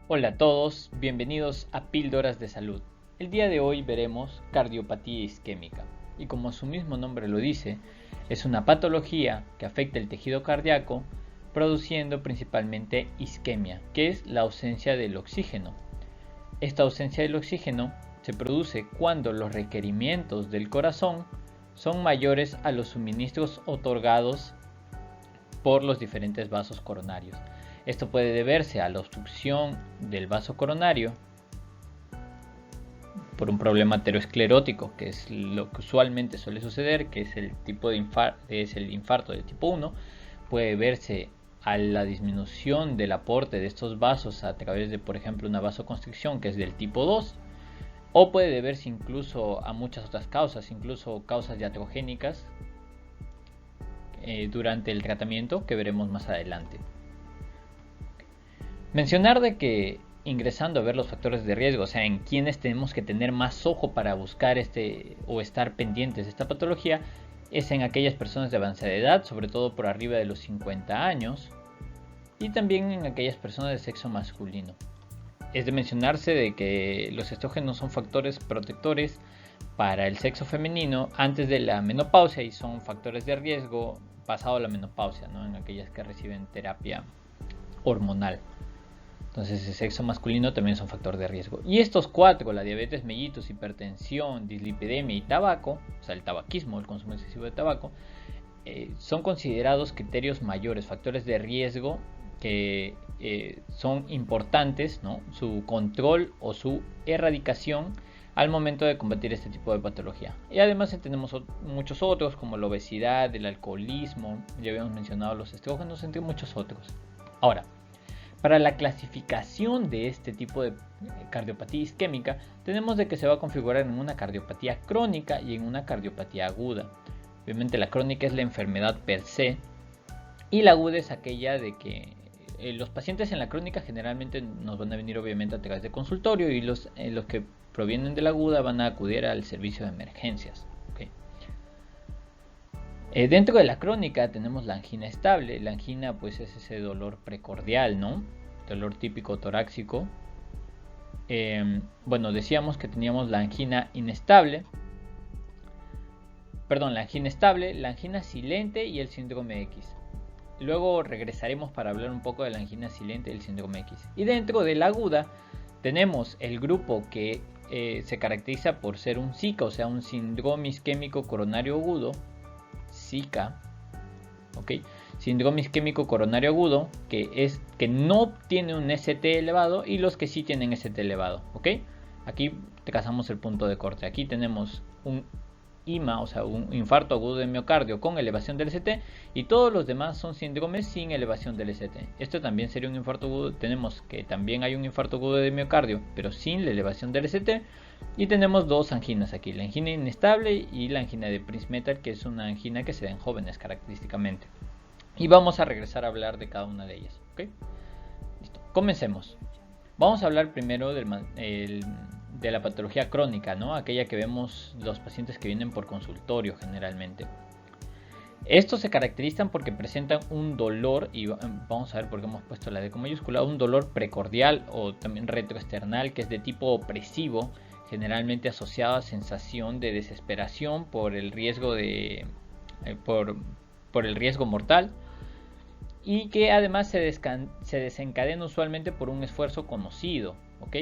Hola a todos, bienvenidos a Píldoras de Salud. El día de hoy veremos cardiopatía isquémica y como su mismo nombre lo dice, es una patología que afecta el tejido cardíaco produciendo principalmente isquemia, que es la ausencia del oxígeno. Esta ausencia del oxígeno se produce cuando los requerimientos del corazón son mayores a los suministros otorgados por los diferentes vasos coronarios. Esto puede deberse a la obstrucción del vaso coronario por un problema aterosclerótico, que es lo que usualmente suele suceder, que es el tipo de infarto del tipo 1. Puede verse a la disminución del aporte de estos vasos a través de, por ejemplo, una vasoconstricción, que es del tipo 2, o puede deberse incluso a muchas otras causas, incluso causas iatrogénicas durante el tratamiento que veremos más adelante. Mencionar de que ingresando a ver los factores de riesgo, o sea, en quienes tenemos que tener más ojo para buscar o estar pendientes de esta patología, es en aquellas personas de avanzada edad, sobre todo por arriba de los 50 años, y también en aquellas personas de sexo masculino. Es de mencionarse de que los estrógenos son factores protectores para el sexo femenino antes de la menopausia y son factores de riesgo pasado la menopausia, ¿no? En aquellas que reciben terapia hormonal. Entonces el sexo masculino también es un factor de riesgo. Y estos cuatro, la diabetes mellitus, hipertensión, dislipidemia y tabaco, o sea el tabaquismo, el consumo excesivo de tabaco, son considerados criterios mayores, factores de riesgo que son importantes, ¿no? Su control o su erradicación al momento de combatir este tipo de patología. Y además tenemos muchos otros como la obesidad, el alcoholismo, ya habíamos mencionado los estrógenos, entre muchos otros. Ahora, para la clasificación de este tipo de cardiopatía isquémica, tenemos de que se va a configurar en una cardiopatía crónica y en una cardiopatía aguda. Obviamente la crónica es la enfermedad per se y la aguda es aquella de que los pacientes en la crónica generalmente nos van a venir obviamente a través de consultorio y los que provienen de la aguda van a acudir al servicio de emergencias. ¿Okay? Dentro de la crónica tenemos la angina estable. La angina pues es ese dolor precordial, ¿no? Dolor típico torácico. Bueno, decíamos que teníamos la angina inestable. Perdón, la angina estable, la angina silente y el síndrome X. Luego regresaremos para hablar un poco de la angina silente y el síndrome X. Y dentro de la aguda tenemos el grupo que se caracteriza por ser un SICA, o sea, un síndrome isquémico coronario agudo. SICA, ¿ok? Síndrome isquémico coronario agudo, que es que no tiene un ST elevado y los que sí tienen ST elevado, ¿ok? Aquí trazamos el punto de corte. Aquí tenemos un IMA, o sea, un infarto agudo de miocardio con elevación del ST y todos los demás son síndromes sin elevación del ST. Esto también sería un infarto agudo. Tenemos que también hay un infarto agudo de miocardio, pero sin la elevación del ST. Y tenemos dos anginas aquí, la angina inestable y la angina de Prinzmetal, que es una angina que se da en jóvenes característicamente. Y vamos a regresar a hablar de cada una de ellas, ¿ok? Listo, comencemos. Vamos a hablar primero de la patología crónica, ¿no? Aquella que vemos los pacientes que vienen por consultorio generalmente. Estos se caracterizan porque presentan un dolor, y vamos a ver por qué hemos puesto la D con mayúscula, un dolor precordial o también retroesternal que es de tipo opresivo, generalmente asociado a sensación de desesperación por el riesgo por el riesgo mortal, y que además se desencadena usualmente por un esfuerzo conocido, ¿ok?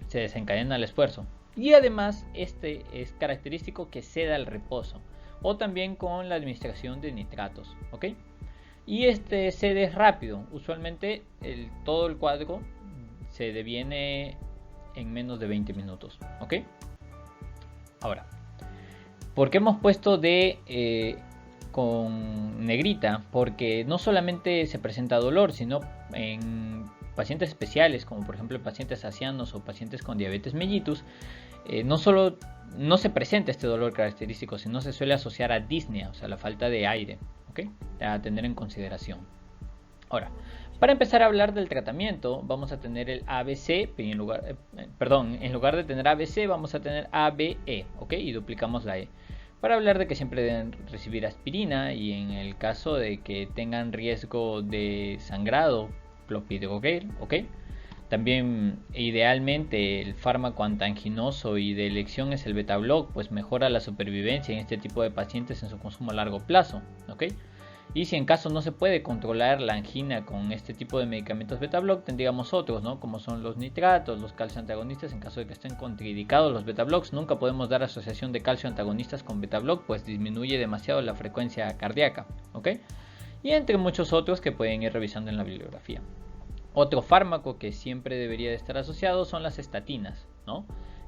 Se desencadena el esfuerzo. Y además este es característico que ceda al reposo o también con la administración de nitratos, ¿ok? Y este cede es rápido, usualmente todo el cuadro se deviene en menos de 20 minutos, ¿ok? Ahora, ¿por qué hemos puesto con negrita? Porque no solamente se presenta dolor, sino en pacientes especiales, como por ejemplo pacientes ancianos o pacientes con diabetes mellitus, no solo no se presenta este dolor característico, sino se suele asociar a disnea, o sea, la falta de aire, ¿ok? A tener en consideración. Ahora, para empezar a hablar del tratamiento, vamos a tener el ABC, en lugar de tener ABC, vamos a tener ABE, ¿ok? Y duplicamos la E. Para hablar de que siempre deben recibir aspirina y en el caso de que tengan riesgo de sangrado, clopidogrel, ¿ok? También idealmente el fármaco antianginoso y de elección es el beta-block, pues mejora la supervivencia en este tipo de pacientes en su consumo a largo plazo, ¿ok? Y si en caso no se puede controlar la angina con este tipo de medicamentos beta-block, tendríamos otros, ¿no? Como son los nitratos, los calcio antagonistas, en caso de que estén contraindicados los beta-blocks. Nunca podemos dar asociación de calcio antagonistas con beta-block, pues disminuye demasiado la frecuencia cardíaca, ¿ok? Y entre muchos otros que pueden ir revisando en la bibliografía. Otro fármaco que siempre debería de estar asociado son las estatinas, ¿no?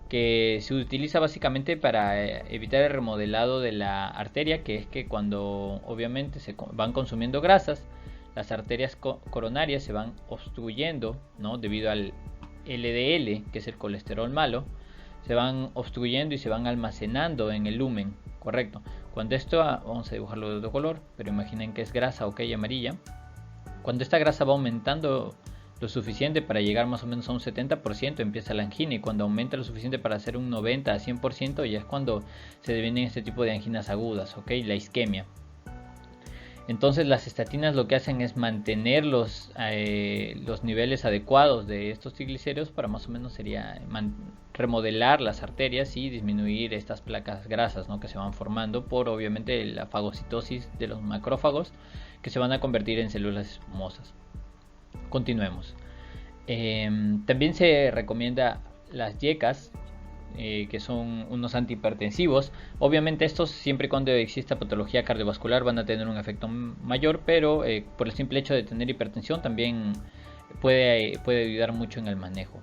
Que se utiliza básicamente para evitar el remodelado de la arteria, que es que cuando obviamente se van consumiendo grasas, las arterias coronarias se van obstruyendo, ¿no? Debido al LDL, que es el colesterol malo, se van obstruyendo y se van almacenando en el lumen, correcto. Cuando esto, vamos a dibujarlo de otro color, pero imaginen que es grasa, ok, amarilla. Cuando esta grasa va aumentando lo suficiente para llegar más o menos a un 70%, empieza la angina, y cuando aumenta lo suficiente para hacer un 90 a 100% ya es cuando se devienen este tipo de anginas agudas, ¿ok? La isquemia. Entonces las estatinas lo que hacen es mantener los niveles adecuados de estos triglicéridos, para más o menos sería remodelar las arterias y disminuir estas placas grasas, ¿no? Que se van formando por obviamente la fagocitosis de los macrófagos, que se van a convertir en células espumosas. Continuemos. También se recomienda las yecas, que son unos antihipertensivos. Obviamente estos, siempre y cuando exista patología cardiovascular, van a tener un efecto mayor, pero por el simple hecho de tener hipertensión también puede ayudar mucho en el manejo.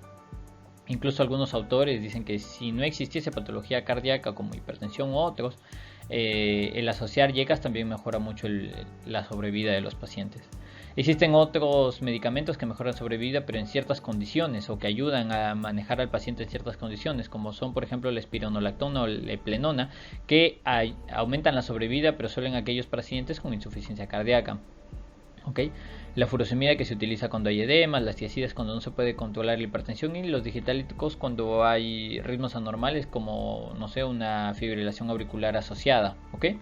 Incluso algunos autores dicen que si no existiese patología cardíaca como hipertensión u otros, el asociar yecas también mejora mucho la sobrevida de los pacientes. Existen otros medicamentos que mejoran la sobrevida, pero en ciertas condiciones, o que ayudan a manejar al paciente en ciertas condiciones, como son por ejemplo la espironolactona o la eplenona, que aumentan la sobrevida, pero solo en aquellos pacientes con insuficiencia cardíaca. ¿Okay? La furosemida, que se utiliza cuando hay edemas, las tiazidas cuando no se puede controlar la hipertensión, y los digitalíticos cuando hay ritmos anormales como, no sé, una fibrilación auricular asociada. ¿Okay?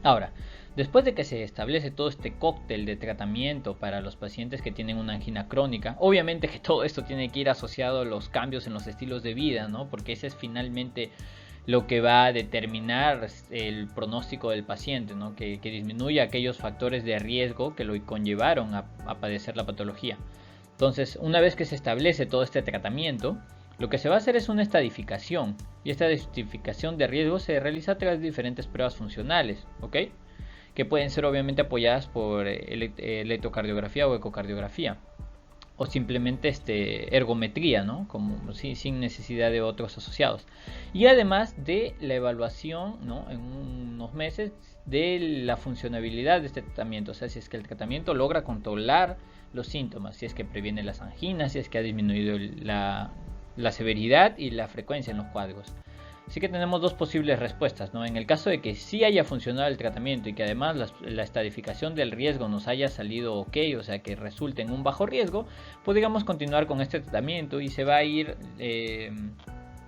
Ahora, después de que se establece todo este cóctel de tratamiento para los pacientes que tienen una angina crónica, obviamente que todo esto tiene que ir asociado a los cambios en los estilos de vida, ¿no? Porque ese es finalmente lo que va a determinar el pronóstico del paciente, ¿no? Que disminuya aquellos factores de riesgo que lo conllevaron a padecer la patología. Entonces, una vez que se establece todo este tratamiento, lo que se va a hacer es una estadificación, y esta estadificación de riesgo se realiza a través de diferentes pruebas funcionales, ¿ok? Que pueden ser obviamente apoyadas por electrocardiografía o ecocardiografía, o simplemente ergometría, ¿no? Como sin necesidad de otros asociados. Y además de la evaluación, ¿no? En unos meses, de la funcionabilidad de este tratamiento, o sea, si es que el tratamiento logra controlar los síntomas, si es que previene las anginas, si es que ha disminuido la severidad y la frecuencia en los cuadros. Así que tenemos dos posibles respuestas, ¿no? En el caso de que sí haya funcionado el tratamiento y que además la estadificación del riesgo nos haya salido ok, o sea que resulte en un bajo riesgo, podríamos continuar con este tratamiento y se va a ir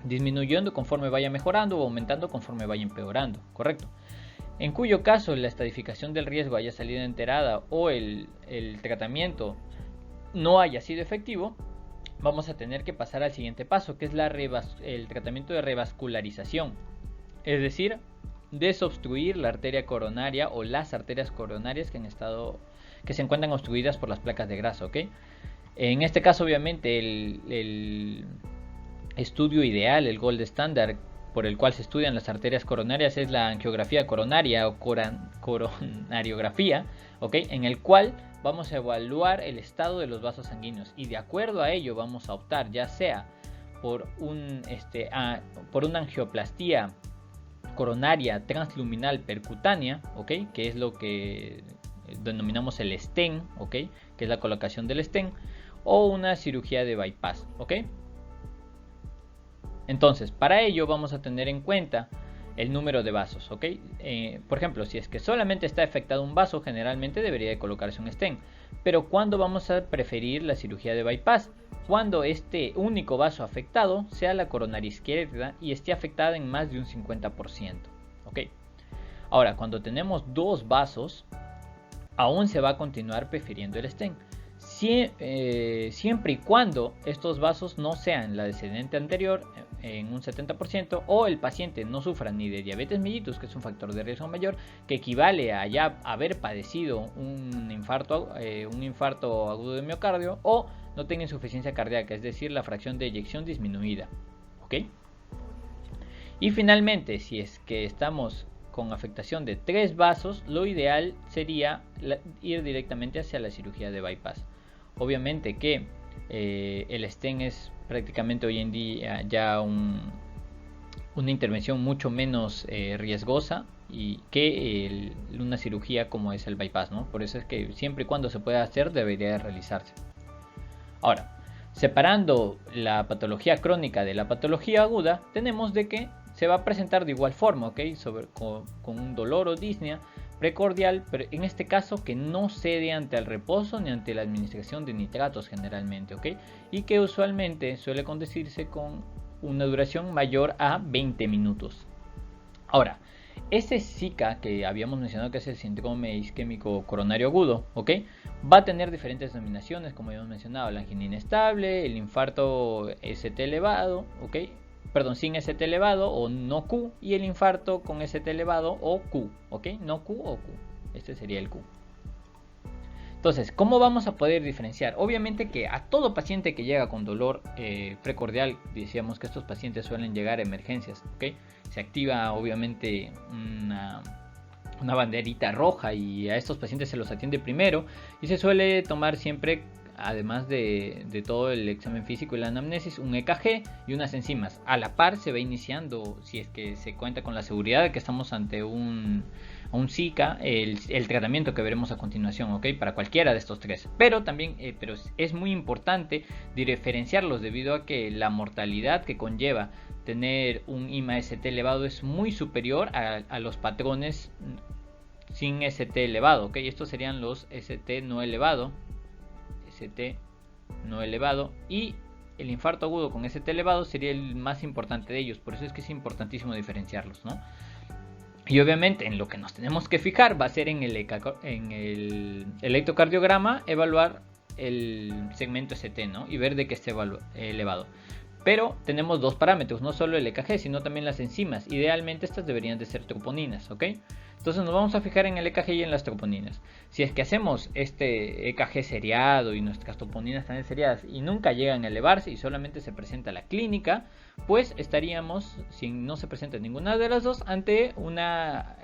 disminuyendo conforme vaya mejorando o aumentando conforme vaya empeorando, ¿correcto? En cuyo caso la estadificación del riesgo haya salido enterada o el tratamiento no haya sido efectivo, vamos a tener que pasar al siguiente paso, que es el tratamiento de revascularización, es decir, desobstruir la arteria coronaria o las arterias coronarias que se encuentran obstruidas por las placas de grasa, ¿ok? En este caso, obviamente, el estudio ideal, el gold standard por el cual se estudian las arterias coronarias es la angiografía coronaria o coronariografía, ¿ok? En el cual vamos a evaluar el estado de los vasos sanguíneos y de acuerdo a ello vamos a optar ya sea por una angioplastía coronaria transluminal percutánea, ¿ok? Que es lo que denominamos el stent, ¿ok? Que es la colocación del stent, o una cirugía de bypass, ¿ok? Entonces, para ello vamos a tener en cuenta el número de vasos, ¿ok? Por ejemplo, si es que solamente está afectado un vaso, generalmente debería de colocarse un stent. Pero ¿cuándo vamos a preferir la cirugía de bypass? Cuando este único vaso afectado sea la coronaria izquierda y esté afectada en más de un 50%, ¿ok? Ahora, cuando tenemos dos vasos, aún se va a continuar prefiriendo el stent. siempre y cuando estos vasos no sean la descendente anterior en un 70% o el paciente no sufra ni de diabetes mellitus, que es un factor de riesgo mayor, que equivale a ya haber padecido un infarto agudo de miocardio, o no tenga insuficiencia cardíaca, es decir, la fracción de eyección disminuida. ¿Ok? Y finalmente, si es que estamos con afectación de 3 vasos, lo ideal sería ir directamente hacia la cirugía de bypass. Obviamente que el stent es prácticamente hoy en día ya una intervención mucho menos riesgosa y que una cirugía como es el bypass, ¿no? Por eso es que siempre y cuando se pueda hacer debería de realizarse. Ahora, separando la patología crónica de la patología aguda, tenemos de que se va a presentar de igual forma, ¿ok? Con un dolor o disnea precordial, pero en este caso que no cede ante el reposo ni ante la administración de nitratos generalmente, ¿ok? Y que usualmente suele conducirse con una duración mayor a 20 minutos. Ahora, ese SICA que habíamos mencionado, que es el síndrome isquémico coronario agudo, ¿ok? Va a tener diferentes denominaciones, como habíamos mencionado: la angina inestable, el infarto ST elevado, ¿ok? Perdón, sin ST elevado o no Q, y el infarto con ST elevado o Q, ¿ok? No Q o Q, este sería el Q. Entonces, ¿cómo vamos a poder diferenciar? Obviamente que a todo paciente que llega con dolor precordial, decíamos que estos pacientes suelen llegar a emergencias, ¿ok? Se activa obviamente una banderita roja y a estos pacientes se los atiende primero, y se suele tomar siempre, además de todo el examen físico y la anamnesis, un EKG y unas enzimas. A la par se va iniciando, si es que se cuenta con la seguridad de que estamos ante un SICA, el tratamiento que veremos a continuación, ¿ok? Para cualquiera de estos tres. Pero también es muy importante diferenciarlos, debido a que la mortalidad que conlleva tener un IMA-ST elevado es muy superior a los patrones sin ST elevado, ¿ok? Estos serían los ST no elevado, ST no elevado, y el infarto agudo con ST elevado sería el más importante de ellos. Por eso es que es importantísimo diferenciarlos, ¿no? Y obviamente en lo que nos tenemos que fijar va a ser en el electrocardiograma, evaluar el segmento ST, ¿no? Y ver de que esté elevado. Pero tenemos dos parámetros, no solo el EKG, sino también las enzimas. Idealmente estas deberían de ser troponinas, ¿ok? Entonces nos vamos a fijar en el EKG y en las troponinas. Si es que hacemos este EKG seriado y nuestras troponinas también seriadas y nunca llegan a elevarse y solamente se presenta la clínica, pues estaríamos, si no se presenta ninguna de las dos, ante una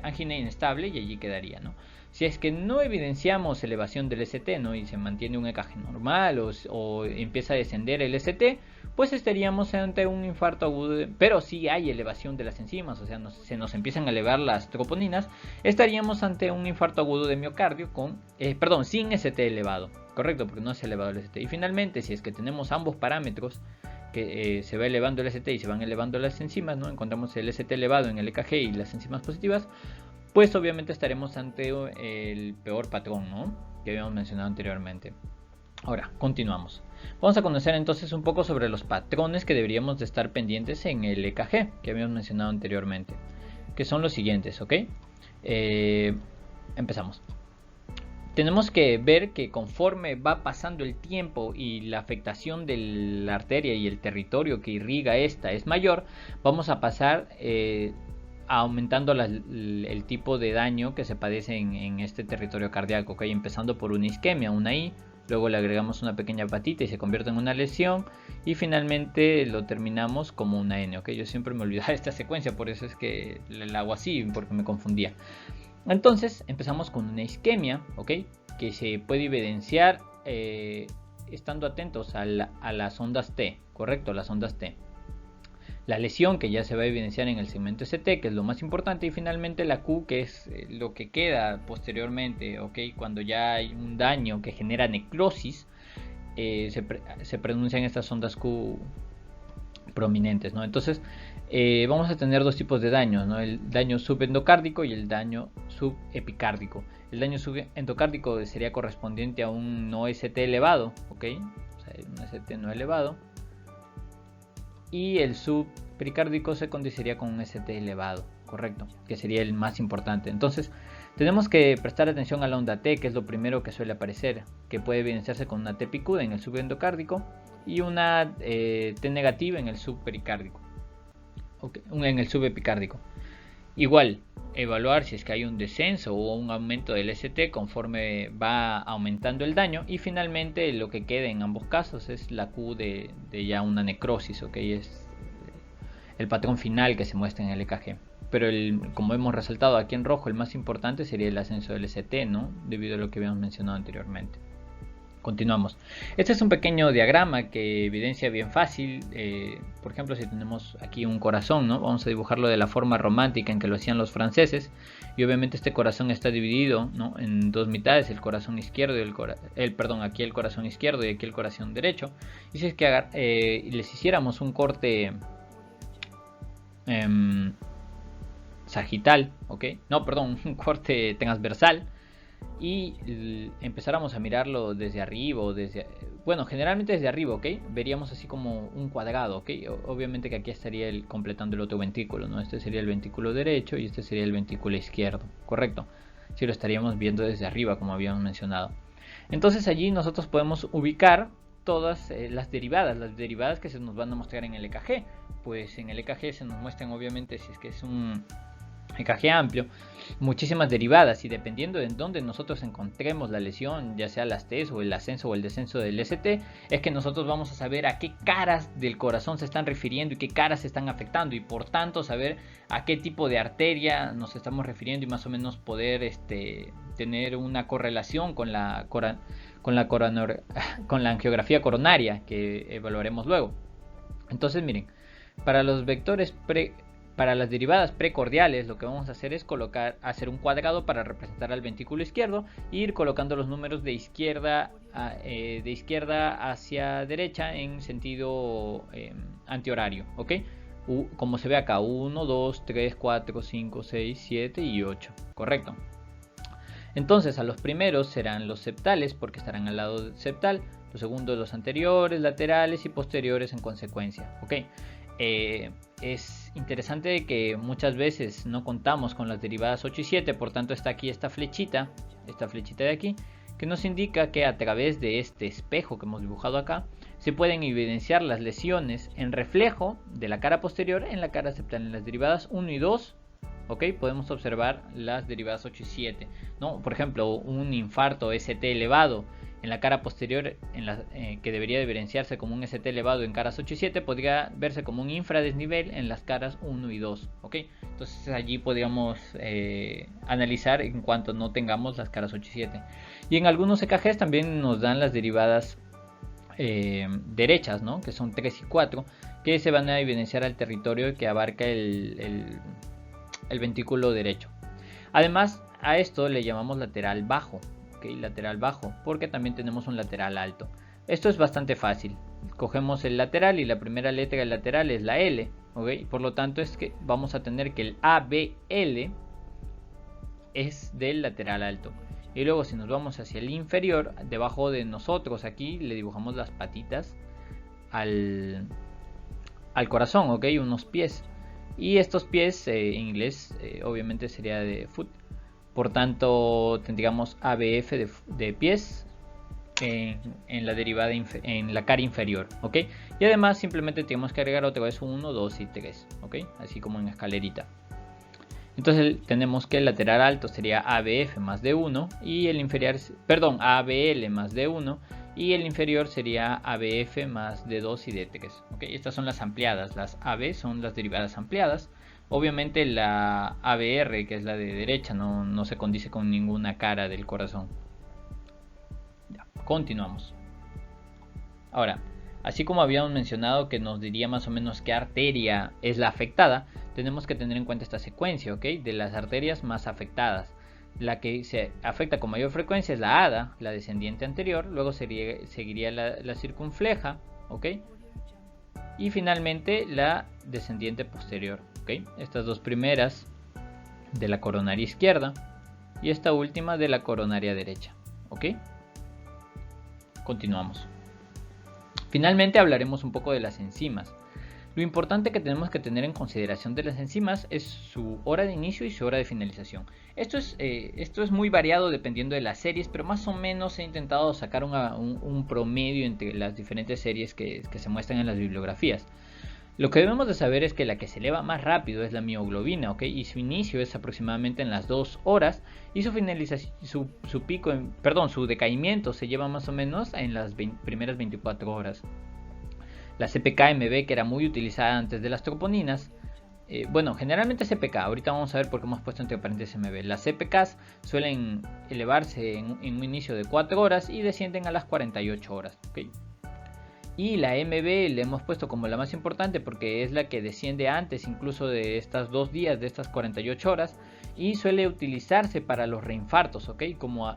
angina inestable, y allí quedaría, ¿no? Si es que no evidenciamos elevación del ST, ¿no? Y se mantiene un EKG normal o empieza a descender el ST, pues estaríamos ante un infarto agudo, pero si hay elevación de las enzimas, o sea, se nos empiezan a elevar las troponinas, estaríamos ante un infarto agudo de miocardio sin ST elevado, correcto, porque no se ha elevado el ST. Y finalmente, si es que tenemos ambos parámetros, que se va elevando el ST y se van elevando las enzimas, ¿no? Encontramos el ST elevado en el EKG y las enzimas positivas, pues obviamente estaremos ante el peor patrón, ¿no? Que habíamos mencionado anteriormente. Ahora, continuamos. Vamos a conocer entonces un poco sobre los patrones que deberíamos de estar pendientes en el EKG, que habíamos mencionado anteriormente, que son los siguientes, ¿ok? Empezamos. Tenemos que ver que conforme va pasando el tiempo y la afectación de la arteria y el territorio que irriga esta es mayor, vamos a pasar aumentando el tipo de daño que se padece en este territorio cardíaco, ¿okay? Empezando por una isquemia, una I, luego le agregamos una pequeña hepatita y se convierte en una lesión, y finalmente lo terminamos como una N, ¿okay? Yo siempre me olvidaba esta secuencia, por eso es que la hago así, porque me confundía. Entonces empezamos con una isquemia, ¿ok? Que se puede evidenciar estando atentos a las ondas T, ¿correcto? Las ondas T. La lesión, que ya se va a evidenciar en el segmento ST, que es lo más importante, y finalmente la Q, que es lo que queda posteriormente, ¿ok? Cuando ya hay un daño que genera necrosis, se pronuncian estas ondas Q prominentes, ¿no? Entonces vamos a tener dos tipos de daños, ¿no? El daño subendocárdico y el daño subepicárdico. El daño subendocárdico sería correspondiente a un no ST elevado, ¿ok? O sea, un ST no elevado. Y el subpericárdico se conduciría con un ST elevado, correcto, que sería el más importante. Entonces, Tenemos que prestar atención a la onda T, que es lo primero que suele aparecer, que puede evidenciarse con una T picuda en el subendocárdico y una T negativa en el subpericárdico, en el subepicárdico. Igual, evaluar si es que hay un descenso o un aumento del ST conforme va aumentando el daño, y finalmente lo que queda en ambos casos es la Q de ya una necrosis, es el patrón final que se muestra en el EKG. Pero como hemos resaltado aquí en rojo, el más importante sería el ascenso del ST, ¿no? Debido a lo que habíamos mencionado anteriormente. Continuamos. Este es un pequeño diagrama que evidencia bien fácil. Por ejemplo, si tenemos aquí un corazón, ¿no? Vamos a dibujarlo de la forma romántica en que lo hacían los franceses. Y obviamente este corazón está dividido, ¿no?, en dos mitades, el corazón izquierdo y aquí el corazón izquierdo y aquí el corazón derecho. Y si es que les hiciéramos un corte sagital, un corte transversal, y empezáramos a mirarlo desde arriba generalmente desde arriba, veríamos así como un cuadrado, obviamente que aquí estaría completando el otro ventrículo, ¿no? Este sería el ventrículo derecho y este sería el ventrículo izquierdo, correcto, si lo estaríamos viendo desde arriba, como habíamos mencionado. Entonces allí nosotros podemos ubicar todas las derivadas que se nos van a mostrar en el EKG. Pues en el EKG se nos muestran, obviamente, si es que es un EKG amplio, muchísimas derivadas, y dependiendo de dónde nosotros encontremos la lesión, ya sea las T's o el ascenso o el descenso del ST, es que nosotros vamos a saber a qué caras del corazón se están refiriendo y qué caras se están afectando, y por tanto saber a qué tipo de arteria nos estamos refiriendo y más o menos poder tener una correlación con la angiografía coronaria que evaluaremos luego. Entonces miren, para los vectores para las derivadas precordiales, lo que vamos a hacer es hacer un cuadrado para representar al ventrículo izquierdo e ir colocando los números de izquierda hacia derecha en sentido antihorario, como se ve acá, 1, 2, 3, 4, 5, 6, 7 y 8, correcto. Entonces a los primeros serán los septales porque estarán al lado septal, los segundos los anteriores, laterales y posteriores en consecuencia, es interesante que muchas veces no contamos con las derivadas 8 y 7, por tanto está aquí esta flechita de aquí, que nos indica que a través de este espejo que hemos dibujado acá, se pueden evidenciar las lesiones en reflejo de la cara posterior en la cara septal. En las derivadas 1 y 2, podemos observar las derivadas 8 y 7, ¿no? Por ejemplo, un infarto ST elevado en la cara posterior, que debería evidenciarse como un ST elevado en caras 8 y 7, podría verse como un infradesnivel en las caras 1 y 2, Entonces allí podríamos analizar en cuanto no tengamos las caras 8 y 7. Y en algunos EKGs también nos dan las derivadas derechas, ¿no?, que son 3 y 4, que se van a evidenciar al territorio que abarca el ventrículo derecho. Además, a esto le llamamos lateral bajo, lateral bajo, porque también tenemos un lateral alto. Esto es bastante fácil. Cogemos el lateral y la primera letra del lateral es la L, por lo tanto es que vamos a tener que el ABL es del lateral alto. Y luego si nos vamos hacia el inferior, debajo de nosotros aquí le dibujamos las patitas al corazón, unos pies. Y estos pies en inglés obviamente sería de foot. Por tanto tendríamos ABF de pies en la derivada en la cara inferior, y además simplemente tenemos que agregar otra vez 1, 2 y 3, así como en escalerita. Entonces tenemos que el lateral alto sería ABF más D1 y el inferior, ABL más D1, y el inferior sería ABF más D2 y D3, Estas son las ampliadas. Las AB son las derivadas ampliadas. Obviamente la ABR, que es la de derecha, no se condice con ninguna cara del corazón. Ya, continuamos. Ahora, así como habíamos mencionado que nos diría más o menos qué arteria es la afectada, tenemos que tener en cuenta esta secuencia, de las arterias más afectadas. La que se afecta con mayor frecuencia es la ADA, la descendiente anterior, luego seguiría la circunfleja, y finalmente la descendiente posterior. Estas dos primeras de la coronaria izquierda y esta última de la coronaria derecha. Continuamos. Finalmente hablaremos un poco de las enzimas. Lo importante que tenemos que tener en consideración de las enzimas es su hora de inicio y su hora de finalización. Esto es muy variado dependiendo de las series, pero más o menos he intentado sacar un promedio entre las diferentes series que se muestran en las bibliografías. Lo que debemos de saber es que la que se eleva más rápido es la mioglobina, ¿ok? Y su inicio es aproximadamente en las 2 horas y su finalización, su decaimiento se lleva más o menos en las primeras 24 horas. La CPK-MB, que era muy utilizada antes de las troponinas, generalmente CPK, ahorita vamos a ver por qué hemos puesto entre paréntesis MB. Las CPKs suelen elevarse en un inicio de 4 horas y descienden a las 48 horas, ¿ok? Y la MB le hemos puesto como la más importante porque es la que desciende antes incluso de estas 2 días, de estas 48 horas, y suele utilizarse para los reinfartos, ¿ok? Como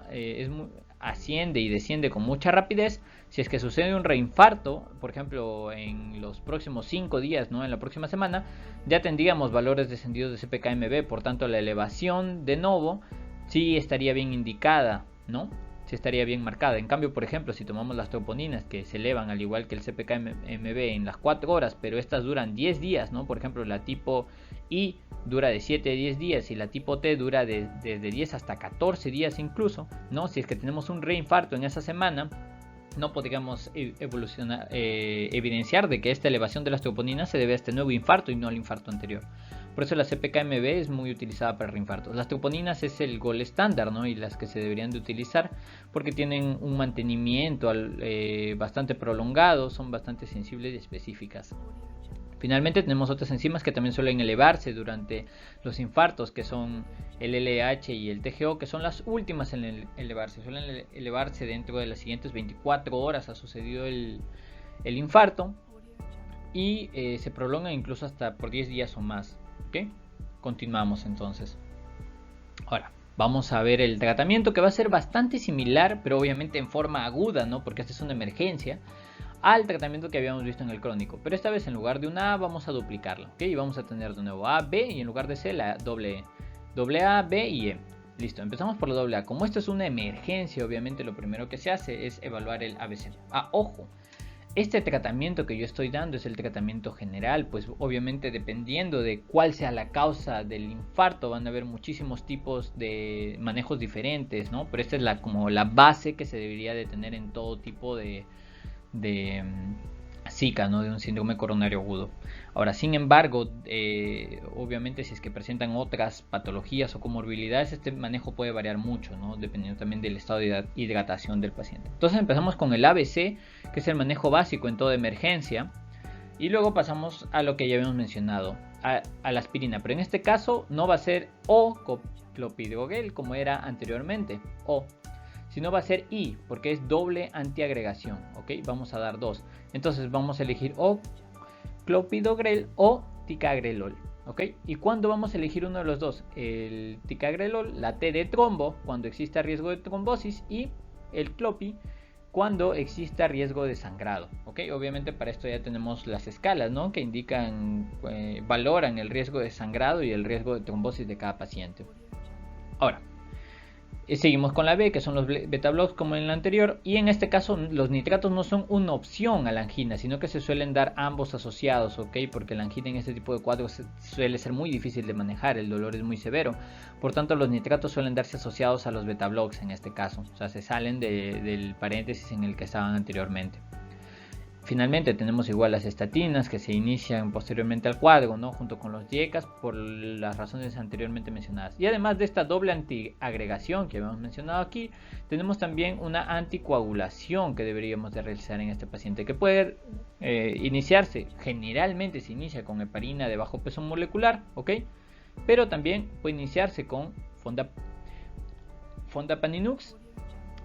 asciende y desciende con mucha rapidez, si es que sucede un reinfarto, por ejemplo, en los próximos 5 días, ¿no? En la próxima semana, ya tendríamos valores descendidos de CPK-MB, por tanto la elevación de nuevo sí estaría bien indicada, ¿no? Sí estaría bien marcada. En cambio, por ejemplo, si tomamos las troponinas que se elevan al igual que el CPK-MB en las 4 horas, pero estas duran 10 días, ¿no? Por ejemplo, la tipo I dura de 7 a 10 días y la tipo T dura desde 10 hasta 14 días incluso, ¿no? Si es que tenemos un reinfarto en esa semana, no podríamos evidenciar de que esta elevación de las troponinas se debe a este nuevo infarto y no al infarto anterior. Por eso la CPK-MB es muy utilizada para reinfartos. Las troponinas es el gold estándar, ¿no? Y las que se deberían de utilizar porque tienen un mantenimiento bastante prolongado, son bastante sensibles y específicas. Finalmente tenemos otras enzimas que también suelen elevarse durante los infartos, que son el LH y el TGO, que son las últimas en elevarse. Suelen elevarse dentro de las siguientes 24 horas ha sucedido el infarto y se prolonga incluso hasta por 10 días o más. ¿Okay? Continuamos entonces. Ahora, vamos a ver el tratamiento, que va a ser bastante similar, pero obviamente en forma aguda, ¿no? Porque esta es una emergencia, al tratamiento que habíamos visto en el crónico, pero esta vez en lugar de una A vamos a duplicarlo, ¿ok? Y vamos a tener de nuevo A, B y en lugar de C la doble E. Doble A, B y E. Listo, empezamos por la doble A. Como esto es una emergencia, obviamente lo primero que se hace es evaluar el ABC. Ojo, este tratamiento que yo estoy dando es el tratamiento general, pues obviamente dependiendo de cuál sea la causa del infarto van a haber muchísimos tipos de manejos diferentes, ¿no? Pero esta es como la base que se debería de tener en todo tipo de SICA, ¿no? De un síndrome coronario agudo. Ahora, sin embargo, obviamente si es que presentan otras patologías o comorbilidades, este manejo puede variar mucho, ¿no? Dependiendo también del estado de hidratación del paciente. Entonces empezamos con el ABC, que es el manejo básico en toda emergencia, y luego pasamos a lo que ya habíamos mencionado, a la aspirina, pero en este caso no va a ser O clopidogrel como era anteriormente, sino va a ser I, porque es doble antiagregación, ¿ok? Vamos a dar 2. Entonces vamos a elegir o clopidogrel o ticagrelol, ¿ok? ¿Y cuándo vamos a elegir uno de los dos? El ticagrelol, la T de trombo, cuando exista riesgo de trombosis, y el clopi, cuando exista riesgo de sangrado, ¿ok? Obviamente para esto ya tenemos las escalas, ¿no? Que indican, valoran el riesgo de sangrado y el riesgo de trombosis de cada paciente. Ahora, seguimos con la B, que son los beta blocks como en la anterior, y en este caso los nitratos no son una opción a la angina, sino que se suelen dar ambos asociados, ¿ok? Porque la angina en este tipo de cuadros suele ser muy difícil de manejar, el dolor es muy severo, por tanto los nitratos suelen darse asociados a los beta blocks en este caso, o sea, se salen del paréntesis en el que estaban anteriormente. Finalmente tenemos igual las estatinas que se inician posteriormente al cuadro, ¿no? Junto con los diekas por las razones anteriormente mencionadas. Y además de esta doble antiagregación que habíamos mencionado aquí, tenemos también una anticoagulación que deberíamos de realizar en este paciente, que puede iniciarse, generalmente se inicia con heparina de bajo peso molecular, ¿ok? Pero también puede iniciarse con fondapaninux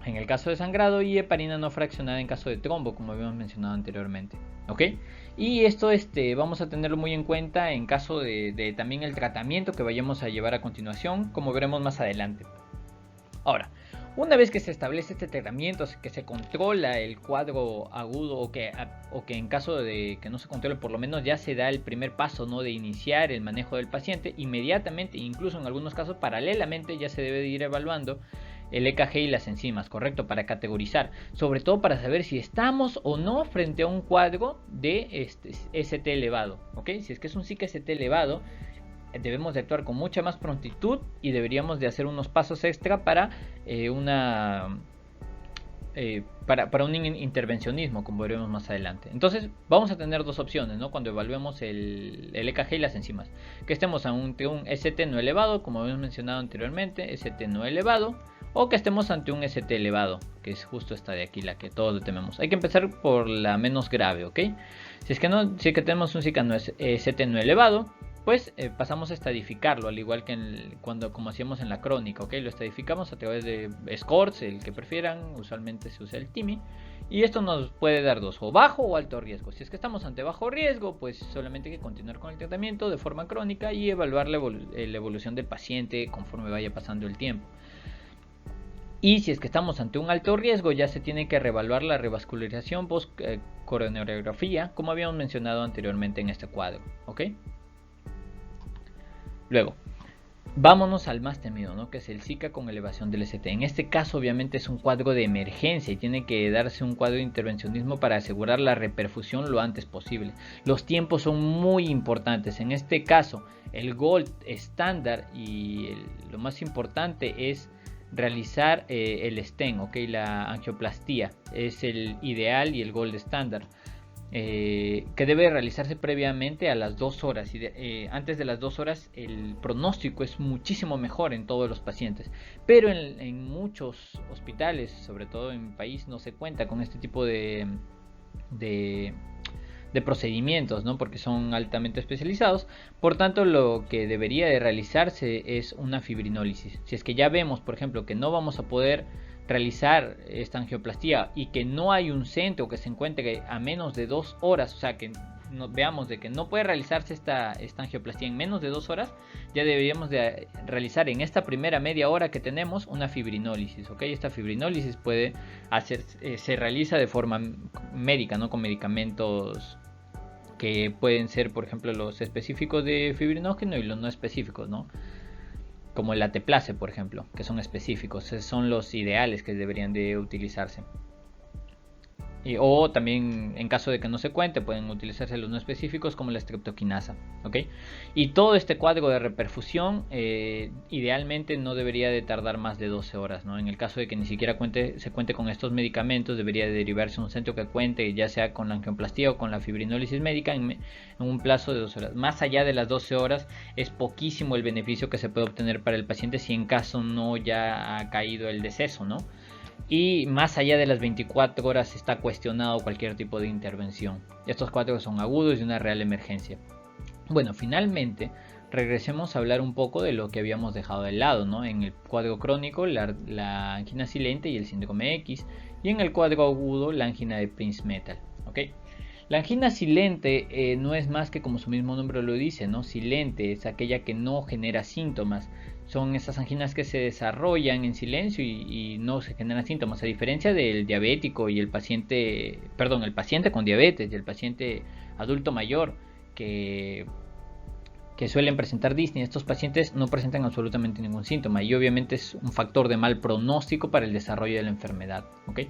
en el caso de sangrado y heparina no fraccionada en caso de trombo, como habíamos mencionado anteriormente, ¿ok? Y esto vamos a tenerlo muy en cuenta en caso de también el tratamiento que vayamos a llevar a continuación, como veremos más adelante. Ahora, una vez que se establece este tratamiento, que se controla el cuadro agudo o que en caso de que no se controle, por lo menos ya se da el primer paso, ¿no? De iniciar el manejo del paciente, inmediatamente, incluso en algunos casos paralelamente, ya se debe de ir evaluando el EKG y las enzimas, ¿correcto? Para categorizar, sobre todo para saber si estamos o no frente a un cuadro de ST elevado, ¿ok? Si es que es un Zika ST elevado, debemos de actuar con mucha más prontitud y deberíamos de hacer unos pasos extra para para un intervencionismo, como veremos más adelante. Entonces vamos a tener dos opciones, ¿no? Cuando evaluemos el EKG y las enzimas, que estemos ante un ST no elevado, como hemos mencionado anteriormente, ST no elevado, o que estemos ante un ST elevado, que es justo esta de aquí, la que todos le tememos. Hay que empezar por la menos grave, ¿ok? Si es que tenemos un Zika ST no elevado, pues pasamos a estadificarlo, al igual que como hacíamos en la crónica, ¿ok? Lo estadificamos a través de scores, el que prefieran, usualmente se usa el TIMI, y esto nos puede dar dos, o bajo o alto riesgo. Si es que estamos ante bajo riesgo, pues solamente hay que continuar con el tratamiento de forma crónica y evaluar la evolución del paciente conforme vaya pasando el tiempo. Y si es que estamos ante un alto riesgo, ya se tiene que reevaluar la revascularización post coronariografía, como habíamos mencionado anteriormente en este cuadro, ¿ok? Luego, vámonos al más temido, ¿no? Que es el Zika con elevación del ST. En este caso, obviamente, es un cuadro de emergencia y tiene que darse un cuadro de intervencionismo para asegurar la reperfusión lo antes posible. Los tiempos son muy importantes. En este caso, el gold estándar y lo más importante es realizar el stent, ¿ok? La angioplastía es el ideal y el gold estándar. Que debe realizarse previamente a las 2 horas y antes de las 2 horas el pronóstico es muchísimo mejor en todos los pacientes, pero en muchos hospitales, sobre todo en mi país, no se cuenta con este tipo de procedimientos, ¿no? Porque son altamente especializados. Por tanto, lo que debería de realizarse es una fibrinólisis. Si es que ya vemos, por ejemplo, que no vamos a poder realizar esta angioplastía y que no hay un centro que se encuentre a menos de 2 horas, o sea que veamos de que no puede realizarse esta angioplastía en menos de 2 horas, ya deberíamos de realizar en esta primera media hora que tenemos una fibrinólisis, ¿ok? Esta fibrinólisis puede se realiza de forma médica, ¿no? Con medicamentos que pueden ser, por ejemplo, los específicos de fibrinógeno y los no específicos, ¿no? Como el Ateplase, por ejemplo, que son específicos, son los ideales que deberían de utilizarse. O también, en caso de que no se cuente, pueden utilizarse los no específicos como la streptokinasa, ¿ok? Y todo este cuadro de reperfusión idealmente no debería de tardar más de 12 horas, ¿no? En el caso de que ni siquiera se cuente con estos medicamentos, debería de derivarse a un centro que cuente ya sea con la angioplastía o con la fibrinólisis médica en un plazo de 12 horas. Más allá de las 12 horas es poquísimo el beneficio que se puede obtener para el paciente si en caso no ya ha caído el deceso, ¿no? Y más allá de las 24 horas está cuestionado cualquier tipo de intervención. Estos cuadros son agudos y una real emergencia. Bueno, finalmente regresemos a hablar un poco de lo que habíamos dejado de lado, ¿no? En el cuadro crónico, la angina silente y el síndrome X, y en el cuadro agudo, la angina de Prinzmetal, ¿ok? La angina silente no es más que, como su mismo nombre lo dice, ¿no? Silente es aquella que no genera síntomas. Son esas anginas que se desarrollan en silencio y no se generan síntomas, a diferencia del diabético y el paciente con diabetes y el paciente adulto mayor que suelen presentar Disney. Estos pacientes no presentan absolutamente ningún síntoma y obviamente es un factor de mal pronóstico para el desarrollo de la enfermedad, ¿ok?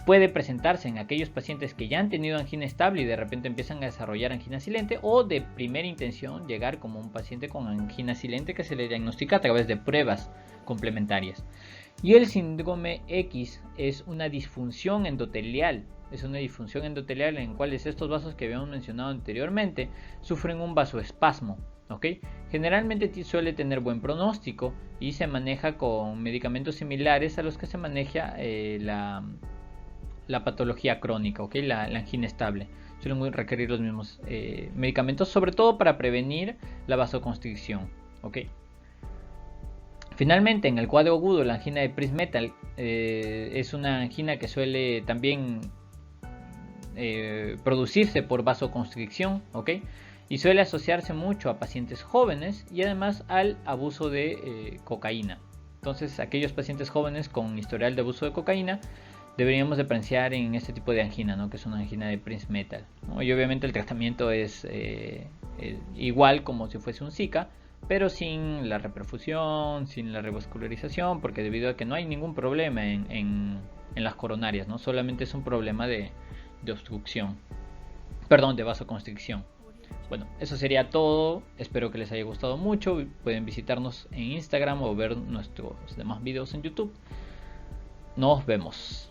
Puede presentarse en aquellos pacientes que ya han tenido angina estable y de repente empiezan a desarrollar angina silente, o de primera intención llegar como un paciente con angina silente que se le diagnostica a través de pruebas complementarias. Y el síndrome X es una disfunción endotelial. Es una disfunción endotelial en la cual estos vasos que habíamos mencionado anteriormente sufren un vasoespasmo, ¿ok? Generalmente suele tener buen pronóstico y se maneja con medicamentos similares a los que se maneja la patología crónica, ¿ok? La angina estable. Suelen requerir los mismos medicamentos, sobre todo para prevenir la vasoconstricción, ¿ok? Finalmente, en el cuadro agudo, la angina de Prinzmetal es una angina que suele también producirse por vasoconstricción, ¿ok? Y suele asociarse mucho a pacientes jóvenes y además al abuso de cocaína. Entonces, aquellos pacientes jóvenes con historial de abuso de cocaína deberíamos diferenciar en este tipo de angina, ¿no? Que es una angina de Prinzmetal, ¿no? Y obviamente el tratamiento es igual como si fuese un Zika, pero sin la reperfusión, sin la revascularización, porque debido a que no hay ningún problema en las coronarias, ¿no? Solamente es un problema de obstrucción, perdón, de vasoconstricción. Bueno, eso sería todo. Espero que les haya gustado mucho. Pueden visitarnos en Instagram o ver nuestros demás videos en YouTube. Nos vemos.